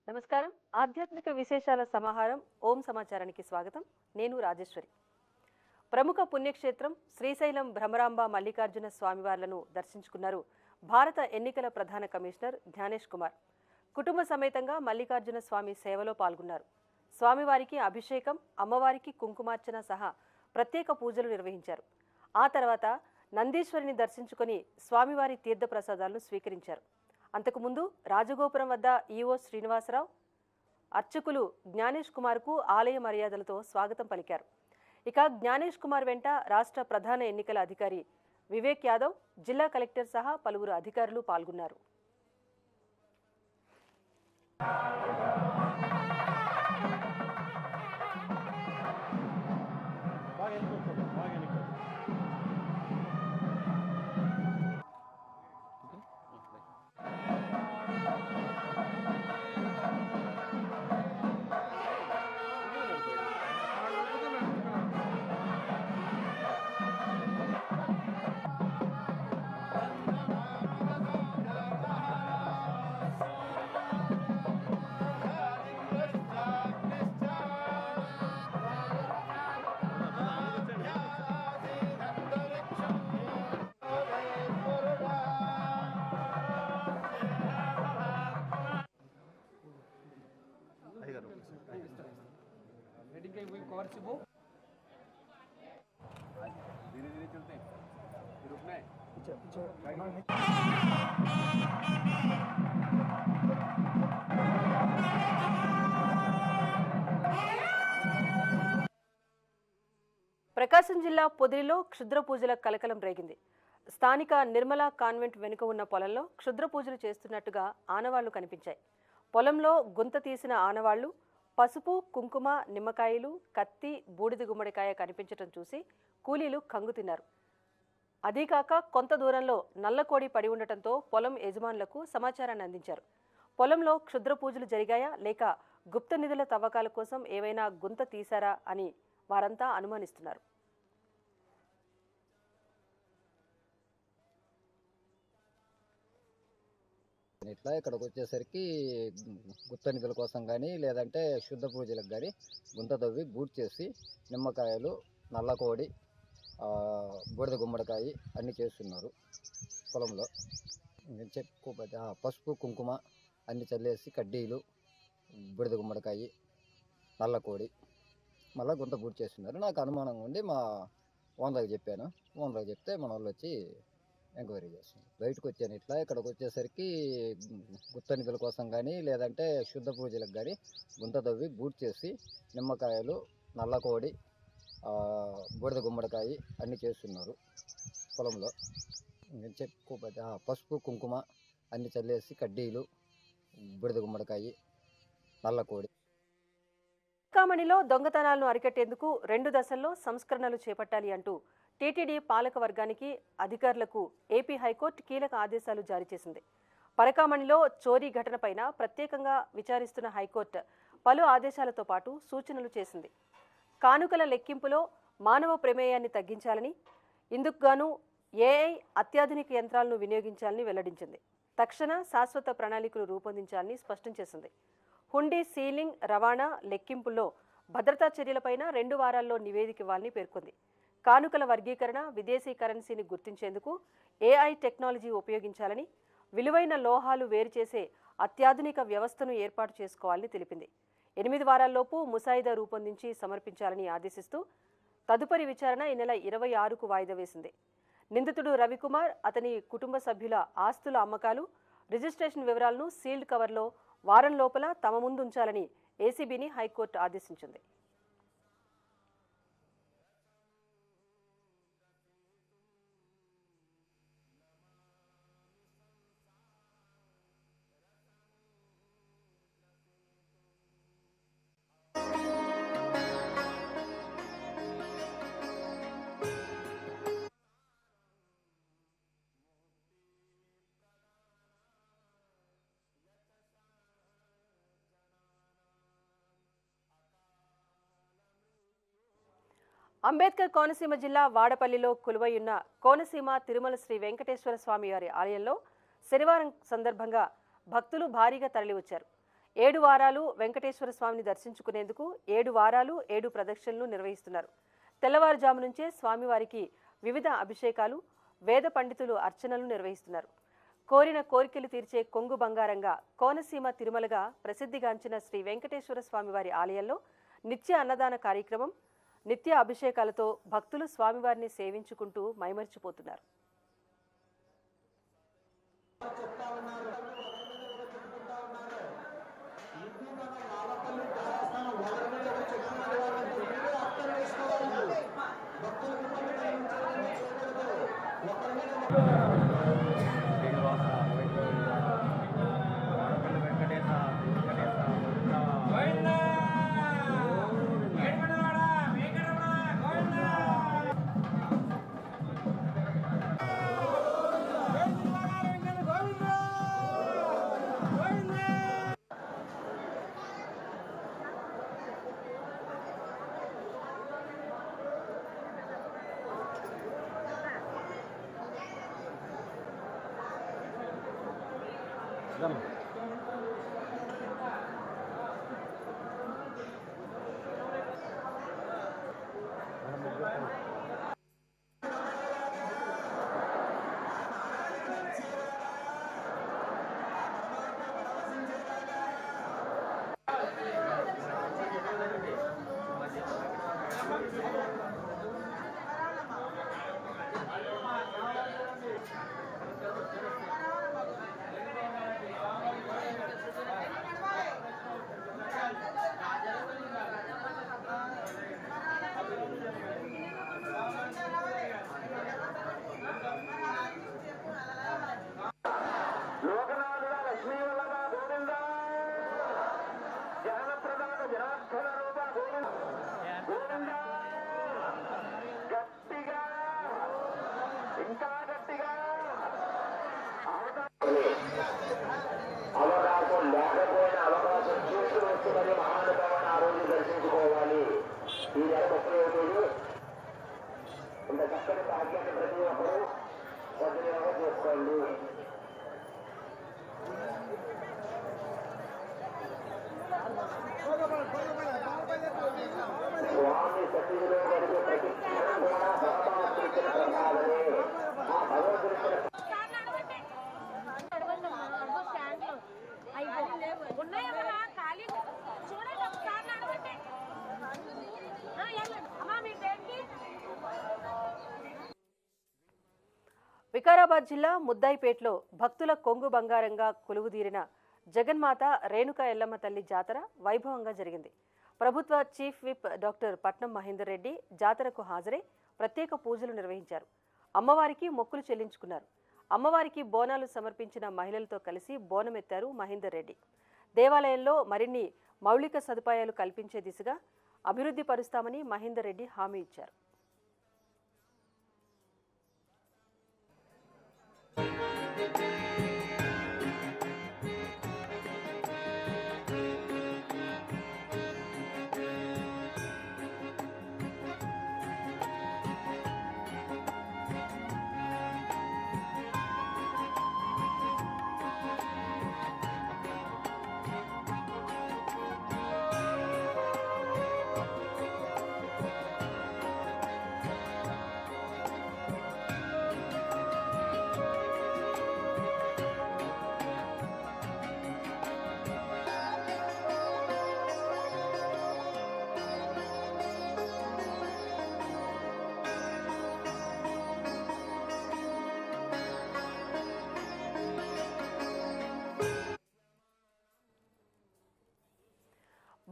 నమస్కారం. ఆధ్యాత్మిక విశేషాల సమాహారం ఓం సమాచారానికి స్వాగతం. నేను రాజేశ్వరి. ప్రముఖ పుణ్యక్షేత్రం శ్రీశైలం భ్రమరాంబ మల్లికార్జున స్వామివార్లను దర్శించుకున్నారు భారత ఎన్నికల ప్రధాన కమిషనర్ జ్ఞానేష్ కుమార్. కుటుంబ సమేతంగా మల్లికార్జున స్వామి సేవలో పాల్గొన్నారు. స్వామివారికి అభిషేకం, అమ్మవారికి కుంకుమార్చన సహా ప్రత్యేక పూజలు నిర్వహించారు. ఆ తర్వాత నందీశ్వరిని దర్శించుకొని స్వామివారి తీర్థప్రసాదాలను స్వీకరించారు. అంతకుముందు రాజగోపురం వద్ద ఈవో శ్రీనివాసరావు, అర్చకులు జ్ఞానేష్ కుమార్కు ఆలయ మర్యాదలతో స్వాగతం పలికారు. ఇక జ్ఞానేష్ కుమార్ వెంట రాష్ట్ర ప్రధాన ఎన్నికల అధికారి వివేక్ యాదవ్, జిల్లా కలెక్టర్ సహా పలువురు అధికారులు పాల్గొన్నారు. धीरे धीरे चलते हैं, रुकना है। ప్రకాశం జిల్లా పొదిలిలో క్షుద్ర పూజల కలకలం రేగింది. స్థానిక నిర్మలా కాన్వెంట్ వెనుక ఉన్న పొలంలో క్షుద్ర పూజలు చేస్తున్నట్టుగా ఆనవాళ్లు కనిపించాయి. పొలంలో గుంత తీసిన ఆనవాళ్లు, పసుపు, కుంకుమ, నిమ్మకాయలు, కత్తి, బూడిద గుమ్మడికాయ కనిపించడం చూసి కూలీలు కంగుతిన్నారు. అదీకాక కొంత దూరంలో నల్లకోడి పడి ఉండటంతో పొలం యజమానులకు సమాచారాన్ని అందించారు. పొలంలో క్షుద్ర పూజలు జరిగాయా లేక గుప్త నిధుల తవ్వకాల కోసం ఏవైనా గుంత తీశారా అని వారంతా అనుమానిస్తున్నారు. ఇట్లా ఇక్కడికి వచ్చేసరికి గుత్త నిధుల కోసం కానీ లేదంటే శుద్ధ పూజలకు కానీ గుంత తవ్వి బూట్ చేసి నిమ్మకాయలు, నల్లకోడి, బూడిద గుమ్మడికాయ అన్నీ చేస్తున్నారు. పొలంలో పసుపు, కుంకుమ అన్నీ చల్లేసి కడ్డీలు, బూడిద గుమ్మడికాయ, నల్లకోడి మళ్ళీ గుంత బూట్ చేస్తున్నారు. నాకు అనుమానంగా ఉండి మా ఓనర్కి చెప్పాను. ఓనర్కి చెప్తే మన వాళ్ళు వచ్చి ఎంక్వైరీ చేస్తున్నారు. బయటకు వచ్చాను. ఇట్లా ఇక్కడికి వచ్చేసరికి గుత్త నిధుల కోసం కానీ లేదంటే శుద్ధ పూజలకు కానీ గుంత తవ్వి బూట్ చేసి నిమ్మకాయలు, నల్లకోడి, బూడిద గుమ్మడికాయ అన్నీ చేస్తున్నారు. పొలంలో పసుపు, కుంకుమ అన్నీ చల్లేసి కడ్డీలు, బూడిద గుమ్మడికాయ, నల్లకోడి. కామణిలో దొంగతనాలను అరికట్టేందుకు 2 దశల్లో సంస్కరణలు చేపట్టాలి అంటూ టీటీడీ పాలక వర్గానికి, అధికారులకు ఏపీ హైకోర్టు కీలక ఆదేశాలు జారీ చేసింది. పరకామణిలో చోరీ ఘటనపైన ప్రత్యేకంగా విచారిస్తున్న హైకోర్టు పలు ఆదేశాలతో పాటు సూచనలు చేసింది. కానుకల లెక్కింపులో మానవ ప్రమేయాన్ని తగ్గించాలని, ఇందుకుగాను ఏఐ అత్యాధునిక యంత్రాలను వినియోగించాలని వెల్లడించింది. తక్షణ శాశ్వత ప్రణాళికలు రూపొందించాలని స్పష్టం చేసింది. హుండీ సీలింగ్, రవాణా, లెక్కింపుల్లో భద్రతా చర్యలపైన 2 వారాల్లో నివేదిక ఇవ్వాలని పేర్కొంది. కానుకల వర్గీకరణ, విదేశీ కరెన్సీని గుర్తించేందుకు ఏఐ టెక్నాలజీ ఉపయోగించాలని, విలువైన లోహాలు వేరు చేసే అత్యాధునిక వ్యవస్థను ఏర్పాటు చేసుకోవాలని తెలిపింది. 8 వారాల్లోపు ముసాయిదా రూపొందించి సమర్పించాలని ఆదేశిస్తూ తదుపరి విచారణ ఈ నెల 26కు వాయిదా వేసింది. నిందితుడు రవికుమార్, అతని కుటుంబ సభ్యుల ఆస్తుల అమ్మకాలు, రిజిస్ట్రేషన్ వివరాలను సీల్డ్ కవర్లో వారం లోపల తమ ముందు ఉంచాలని ఏసీబీని హైకోర్టు ఆదేశించింది. అంబేద్కర్ కోనసీమ జిల్లా వాడపల్లిలో కొలువైయున్న కోనసీమ తిరుమల శ్రీ వెంకటేశ్వర స్వామి వారి ఆలయంలో శనివారం సందర్భంగా భక్తులు భారీగా తరలివచ్చారు. 7 వారాలు వెంకటేశ్వర స్వామిని దర్శించుకునేందుకు 7 వారాలు 7 ప్రదక్షిణలు నిర్వహిస్తున్నారు. తెల్లవారుజాము నుంచే స్వామివారికి వివిధ అభిషేకాలు, వేద పండితులు అర్చనలు నిర్వహిస్తున్నారు. కోరిన కోరికలు తీర్చే కొంగు బంగారంగా కోనసీమ తిరుమలగా ప్రసిద్ధిగాంచిన శ్రీ వెంకటేశ్వర స్వామివారి ఆలయంలో నిత్య అన్నదాన కార్యక్రమం, నిత్య అభిషేకాలతో భక్తులు స్వామివారిని సేవించుకుంటూ మైమరిచిపోతున్నారు. అవకాశం లేకపోయినా అవకాశం చూసి వస్తుందని మహానుభావాన్ని ఆ రోజు దర్శించుకోవాలి. ఈ నెల 31 ఇంత చక్కని భాగ్యాన్ని ప్రతి ఒక్కరూ సద్వినియోగం చేసుకోండి. స్వామి సన్నిధిలో జరిగే ప్రతి క్షణం కూడా పరమాత్మించిన ప్రసాదమే. ఆ భగవంతుడిచ్చిన వికారాబాద్ జిల్లా ముద్దాయిపేటలో భక్తుల కొంగు బంగారంగా కొలువుదీరిన జగన్మాత రేణుకా ఎల్లమ్మ తల్లి జాతర వైభవంగా జరిగింది. ప్రభుత్వ చీఫ్ విప్ డాక్టర్ పట్నం మహేందర్ రెడ్డి జాతరకు హాజరై ప్రత్యేక పూజలు నిర్వహించారు. అమ్మవారికి మొక్కులు చెల్లించుకున్నారు. అమ్మవారికి బోనాలు సమర్పించిన మహిళలతో కలిసి బోనమెత్తారు మహేందర్ రెడ్డి. దేవాలయంలో మరిన్ని మౌలిక సదుపాయాలు కల్పించే దిశగా అభివృద్ధి పరుస్తామని మహేందర్ రెడ్డి హామీ ఇచ్చారు.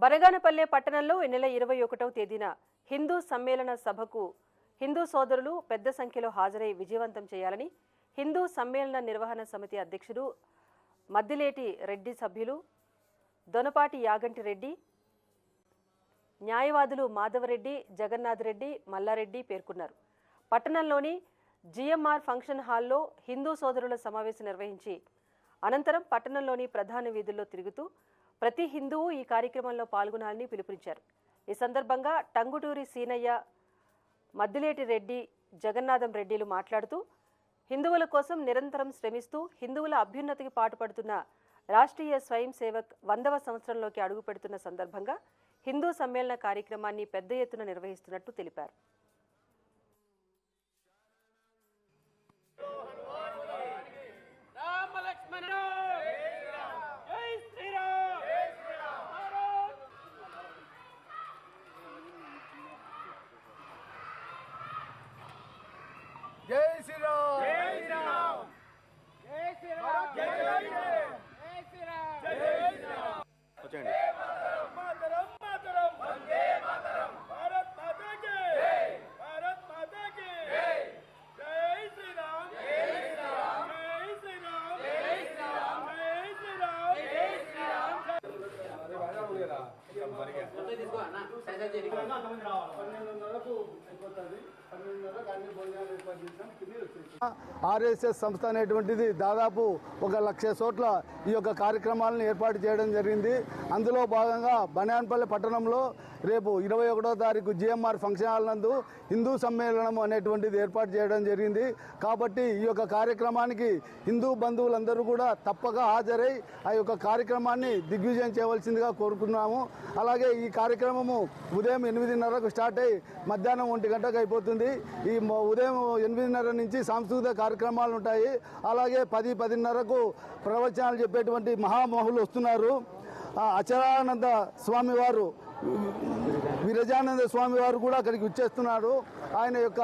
బనగానపల్లె పట్టణంలో ఈ నెల 21వ తేదీన హిందూ సమ్మేళన సభకు హిందూ సోదరులు పెద్ద సంఖ్యలో హాజరై విజయవంతం చేయాలని హిందూ సమ్మేళన నిర్వహణ సమితి అధ్యక్షుడు మద్దిలేటి రెడ్డి, సభ్యులు దొనపాటి యాగంటి రెడ్డి, న్యాయవాదులు మాధవరెడ్డి, జగన్నాథ్ రెడ్డి, మల్లారెడ్డి పేర్కొన్నారు. పట్టణంలోని జిఎంఆర్ ఫంక్షన్ హాల్లో హిందూ సోదరుల సమావేశం నిర్వహించి అనంతరం పట్టణంలోని ప్రధాన వీధుల్లో తిరుగుతూ ప్రతి హిందువు ఈ కార్యక్రమంలో పాల్గొనాలని పిలుపునిచ్చారు. ఈ సందర్భంగా టంగుటూరి సీనయ్య, మద్దిలేటి రెడ్డి, జగన్నాథం రెడ్డిలు మాట్లాడుతూ హిందువుల కోసం నిరంతరం శ్రమిస్తూ హిందువుల అభ్యున్నతికి పాటుపడుతున్న రాష్ట్రీయ స్వయం సేవక్ 100వ సంవత్సరంలోకి అడుగుపెడుతున్న సందర్భంగా హిందూ సమ్మేళన కార్యక్రమాన్ని పెద్ద ఎత్తున నిర్వహిస్తున్నట్టు తెలిపారు. జై శ్రీరామ్ జై శ్రీరామ్ జై శ్రీరామ్ జై శ్రీరామ్ జై శ్రీరామ్ జై శ్రీరామ్ వచ్చేయండి. మాతరం మాతరం వందే మాతరం భారత్ మాతా కీ జై భారత్ మాతా కీ జై జై శ్రీరామ్ జై శ్రీరామ్ జై శ్రీరామ్ జై శ్రీరామ్ జై శ్రీరామ్ జై శ్రీరామ్ అరే బాగా ఉండేరా ఇక మరిగా ఫోటో తీసుకో అన్న సైజ్ చేయండి. 12:30కు అయిపోతది. 12:30కు అన్ని భోజనాలు ఏర్పాటు చేస్తాం. ఆర్ఎస్ఎస్ సంస్థ అనేటువంటిది దాదాపు 1,00,000 చోట్ల ఈ యొక్క కార్యక్రమాలను ఏర్పాటు చేయడం జరిగింది. అందులో భాగంగా బనియాన్పల్లి పట్టణంలో రేపు 21వ తారీఖు జిఎంఆర్ ఫంక్షన్ హాల్ నందు హిందూ సమ్మేళనం అనేటువంటిది ఏర్పాటు చేయడం జరిగింది. కాబట్టి ఈ యొక్క కార్యక్రమానికి హిందూ బంధువులందరూ కూడా తప్పక హాజరై ఆ యొక్క కార్యక్రమాన్ని దిగ్విజయం చేయవలసిందిగా కోరుకున్నాము. అలాగే ఈ కార్యక్రమము ఉదయం 8:30కు స్టార్ట్ అయ్యి మధ్యాహ్నం 1 గంటకు అయిపోతుంది. ఈ ఉదయం 8:30 నుంచి సాంస్కృతిక కార్యక్రమాలు ఉంటాయి. అలాగే 10-10:30కు ప్రవచనాలు చెప్పేటువంటి మహామహులు వస్తున్నారు. అచలానంద స్వామి వారు, విరజానంద స్వామి వారు కూడా అక్కడికి వచ్చేస్తున్నారు. ఆయన యొక్క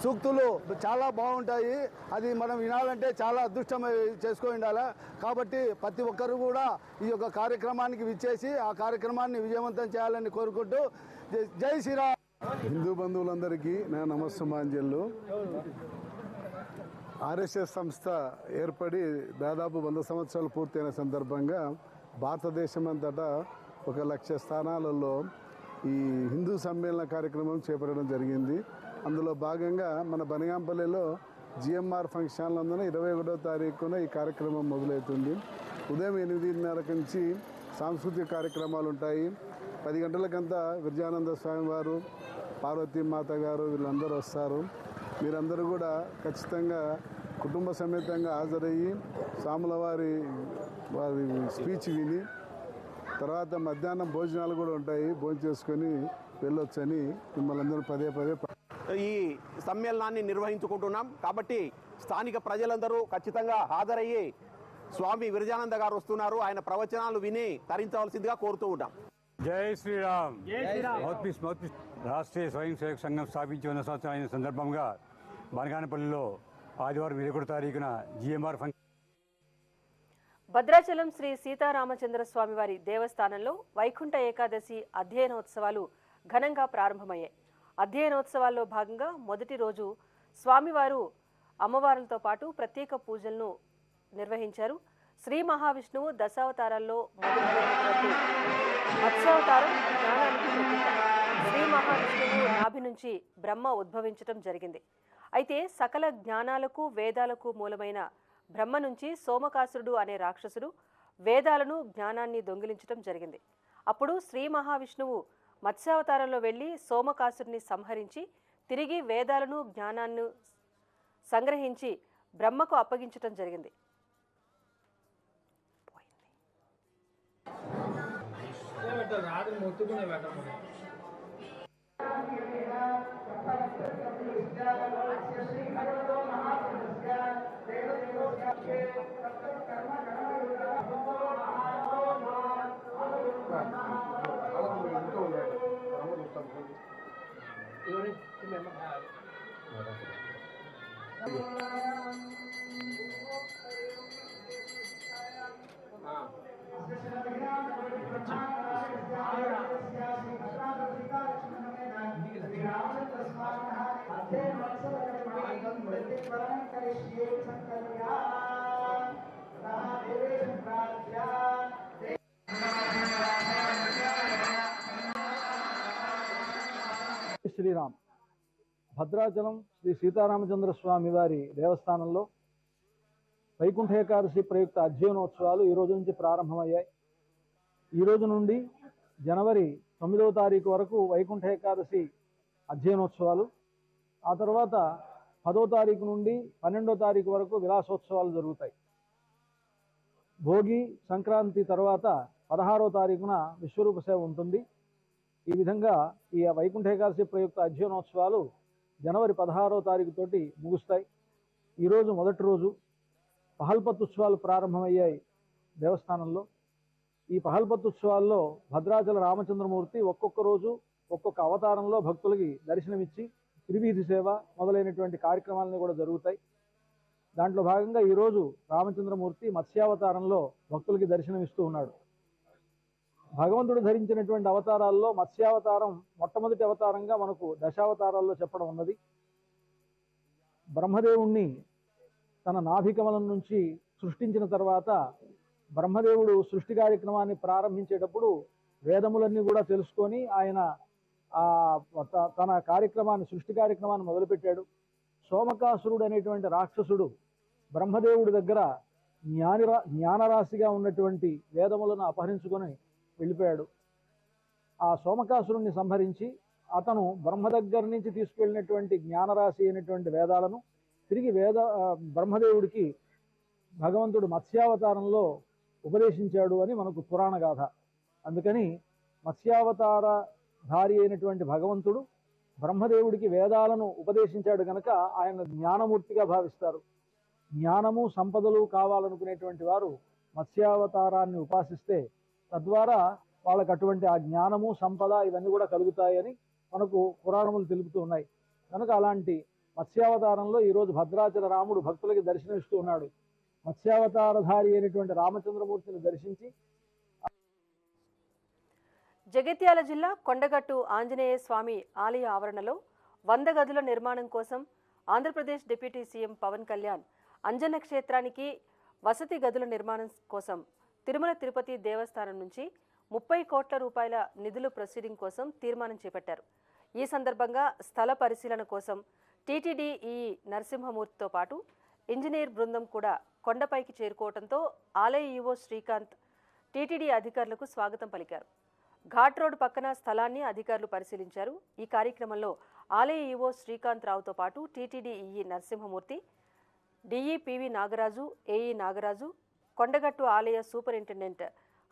సూక్తులు చాలా బాగుంటాయి. అది మనం వినాలంటే చాలా అదృష్టం చేసుకొని ఉండాలి. కాబట్టి ప్రతి ఒక్కరు కూడా ఈ యొక్క కార్యక్రమానికి విచ్చేసి ఆ కార్యక్రమాన్ని విజయవంతం చేయాలని కోరుకుంటూ జై శ్రీరామ్. హిందూ బంధువులందరికీ నా నమస్సుమాంజలు. ఆర్ఎస్ఎస్ సంస్థ ఏర్పడి దాదాపు 100 సంవత్సరాలు పూర్తయిన సందర్భంగా భారతదేశం అంతటా 1,00,000 స్థానాలలో ఈ హిందూ సమ్మేళన కార్యక్రమం చేపట్టడం జరిగింది. అందులో భాగంగా మన బనియాంపల్లిలో జిఎంఆర్ ఫంక్షన్ నందున 21వ తారీఖున ఈ కార్యక్రమం మొదలవుతుంది. ఉదయం 8:30 నుంచి సాంస్కృతిక కార్యక్రమాలు ఉంటాయి. 10 గంటలకంతా విరజానంద స్వామి వారు, పార్వతీమాత గారు వీళ్ళందరూ వస్తారు. మీరందరూ కూడా ఖచ్చితంగా కుటుంబ సమేతంగా హాజరయ్యి స్వాముల వారి స్పీచ్ విని తర్వాత మధ్యాహ్నం భోజనాలు కూడా ఉంటాయి, భోజనం చేసుకొని వెళ్ళొచ్చని మిమ్మల్ని అందరూ పదే ఈ సమ్మేళనాన్ని నిర్వహించుకుంటున్నాం. కాబట్టి స్థానిక ప్రజలందరూ ఖచ్చితంగా హాజరయ్యి స్వామి విరజానంద గారు వస్తున్నారు, ఆయన ప్రవచనాలు విని తరించవలసిందిగా కోరుతూ ఉంటాం. జై శ్రీరామ్. మౌత్పీస్ రాష్ట్రీయ స్వయం సేవక సంఘం స్థాపించి 100 సంవత్సరాలు అయిన సందర్భంగా బనగానపల్లిలో ఆదివారం 21వ తారీఖున జిఎంఆర్ ఫంక్షన్. భద్రాచలం శ్రీ సీతారామచంద్ర స్వామివారి దేవస్థానంలో వైకుంఠ ఏకాదశి అధ్యయనోత్సవాలు ఘనంగా ప్రారంభమయ్యాయి. అధ్యయనోత్సవాల్లో భాగంగా మొదటి రోజు స్వామివారు అమ్మవారులతో పాటు ప్రత్యేక పూజలను నిర్వహించారు. శ్రీ మహావిష్ణువు దశావతారాల్లో మొదటి మత్స్యావతారం జ్ఞానానికి ప్రతీక. శ్రీ మహావిష్ణువు నాభి నుంచి బ్రహ్మ ఉద్భవించటం జరిగింది. అయితే సకల జ్ఞానాలకు వేదాలకు మూలమైన బ్రహ్మ నుంచి సోమకాసురుడు అనే రాక్షసుడు వేదాలను జ్ఞానాన్ని దొంగిలించటం జరిగింది. అప్పుడు శ్రీ మహావిష్ణువు మత్స్యావతారంలో వెళ్లి సోమకాసురుని సంహరించి తిరిగి వేదాలను జ్ఞానాన్ని సంగ్రహించి బ్రహ్మకు అప్పగించటం జరిగింది. శ్రీరామ్. భద్రాచలం శ్రీ సీతారామచంద్ర స్వామి వారి దేవస్థానంలో వైకుంఠ ఏకాదశి ప్రయుక్త అధ్యయనోత్సవాలు ఈ రోజు నుంచి ప్రారంభమయ్యాయి. ఈ రోజు నుండి జనవరి 9వ తారీఖు వరకు వైకుంఠ ఏకాదశి అధ్యయనోత్సవాలు, ఆ తర్వాత 10వ తారీఖు నుండి 12వ తారీఖు వరకు విలాసోత్సవాలు జరుగుతాయి. భోగి సంక్రాంతి తర్వాత 16వ తారీఖున విశ్వరూప సేవ ఉంటుంది. ఈ విధంగా ఈ వైకుంఠ ఏకాదశి ప్రయుక్త అధ్యయనోత్సవాలు జనవరి 16వ తారీఖు తోటి ముగుస్తాయి. ఈరోజు మొదటి రోజు పహల్పత్ ఉత్సవాలు ప్రారంభమయ్యాయి దేవస్థానంలో. ఈ పహల్పత్ ఉత్సవాల్లో భద్రాచల రామచంద్రమూర్తి ఒక్కొక్క రోజు ఒక్కొక్క అవతారంలో భక్తులకి దర్శనమిచ్చి త్రివీధి సేవ మొదలైనటువంటి కార్యక్రమాలన్నీ కూడా జరుగుతాయి. దాంట్లో భాగంగా ఈరోజు రామచంద్రమూర్తి మత్స్యావతారంలో భక్తులకి దర్శనమిస్తూ ఉన్నాడు. భగవంతుడు ధరించినటువంటి అవతారాల్లో మత్స్యావతారం మొట్టమొదటి అవతారంగా మనకు దశావతారాల్లో చెప్పడం ఉన్నది. బ్రహ్మదేవుణ్ణి తన నాభికమలం నుంచి సృష్టించిన తర్వాత బ్రహ్మదేవుడు సృష్టి కార్యక్రమాన్ని ప్రారంభించేటప్పుడు వేదములన్నీ కూడా తెలుసుకొని ఆయన తన కార్యక్రమాన్ని సృష్టి కార్యక్రమాన్ని మొదలుపెట్టాడు. సోమకాసురుడు అనేటువంటి రాక్షసుడు బ్రహ్మదేవుడి దగ్గర జ్ఞానరాశిగా ఉన్నటువంటి వేదములను అపహరించుకొని వెళ్ళిపోయాడు. ఆ సోమకాసురుణ్ణి సంహరించి అతను బ్రహ్మ దగ్గర నుంచి తీసుకెళ్ళినటువంటి జ్ఞానరాశి అయినటువంటి వేదాలను తిరిగి బ్రహ్మదేవుడికి భగవంతుడు మత్స్యావతారంలో ఉపదేశించాడు అని మనకు పురాణ గాథ. అందుకని మత్స్యావతార ధారి అయినటువంటి భగవంతుడు బ్రహ్మదేవుడికి వేదాలను ఉపదేశించాడు కనుక ఆయన జ్ఞానమూర్తిగా భావిస్తారు. జ్ఞానము సంపదలు కావాలనుకునేటువంటి వారు మత్స్యావతారాన్ని ఉపాసిస్తే తద్వారా వాళ్ళకు అటువంటి ఆ జ్ఞానము సంపద ఇవన్నీ కూడా కలుగుతాయని మనకు పురాణములు తెలుపుతూ ఉన్నాయి. కనుక అలాంటి మత్స్యావతారంలో ఈరోజు భద్రాచల రాముడు భక్తులకి దర్శనమిస్తూ ఉన్నాడు. మత్స్యావతారధారి అయినటువంటి రామచంద్రమూర్తిని దర్శించి జగిత్యాల జిల్లా కొండగట్టు ఆంజనేయ స్వామి ఆలయ ఆవరణలో 100 గదుల నిర్మాణం కోసం ఆంధ్రప్రదేశ్ డిప్యూటీ సీఎం పవన్ కళ్యాణ్ అంజన్న క్షేత్రానికి వసతి గదుల నిర్మాణం కోసం తిరుమల తిరుపతి దేవస్థానం నుంచి 30 కోట్ల రూపాయల నిధులు ప్రొసీడింగ్ కోసం తీర్మానం చేపట్టారు. ఈ సందర్భంగా స్థల పరిశీలన కోసం టీటీడీ నరసింహమూర్తితో పాటు ఇంజనీర్ బృందం కూడా కొండపైకి చేరుకోవడంతో ఆలయ ఈవో శ్రీకాంత్ టీటీడీ అధికారులకు స్వాగతం పలికారు. ఘాట్ రోడ్ పక్కన స్థలాన్ని అధికారులు పరిశీలించారు. ఈ కార్యక్రమంలో ఆలయ ఈవో శ్రీకాంత్ రావుతో పాటు TTD Narasimhamurthy, DE PV Nagaraju, AE Nagaraju, Kondagattu ఆలయ సూపరింటెండెంట్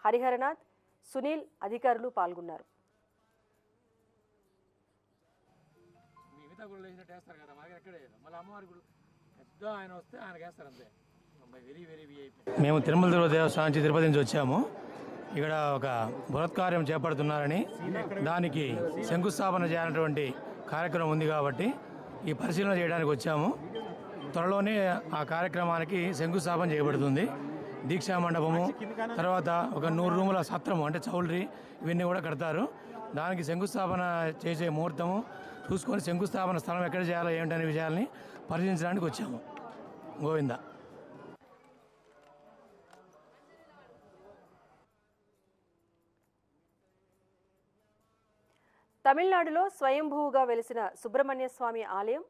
హరిహరనాథ్, సునీల్ అధికారులు పాల్గొన్నారు. మేము తిరుమల దేవస్థానం నుంచి తిరుపతి నుంచి వచ్చాము. ఇక్కడ ఒక బృహత్కార్యం చేపడుతున్నారని దానికి శంకుస్థాపన చేయాలన్నటువంటి కార్యక్రమం ఉంది కాబట్టి ఈ పరిశీలన చేయడానికి వచ్చాము. త్వరలోనే ఆ కార్యక్రమానికి శంకుస్థాపన చేయబడుతుంది. దీక్షా మండపము, తర్వాత ఒక 100 రూముల సత్రము అంటే చౌల్ట్రీ ఇవన్నీ కూడా కడతారు. దానికి శంకుస్థాపన చేసే ముహూర్తము చూసుకొని శంకుస్థాపన స్థలం ఎక్కడ చేయాలో ఏమిటనే విషయాల్ని పరిశీలించడానికి వచ్చాము. గోవిందా. తమిళనాడులో స్వయంభూగా వెలిసిన సుబ్రహ్మణ్య స్వామి ఆలయం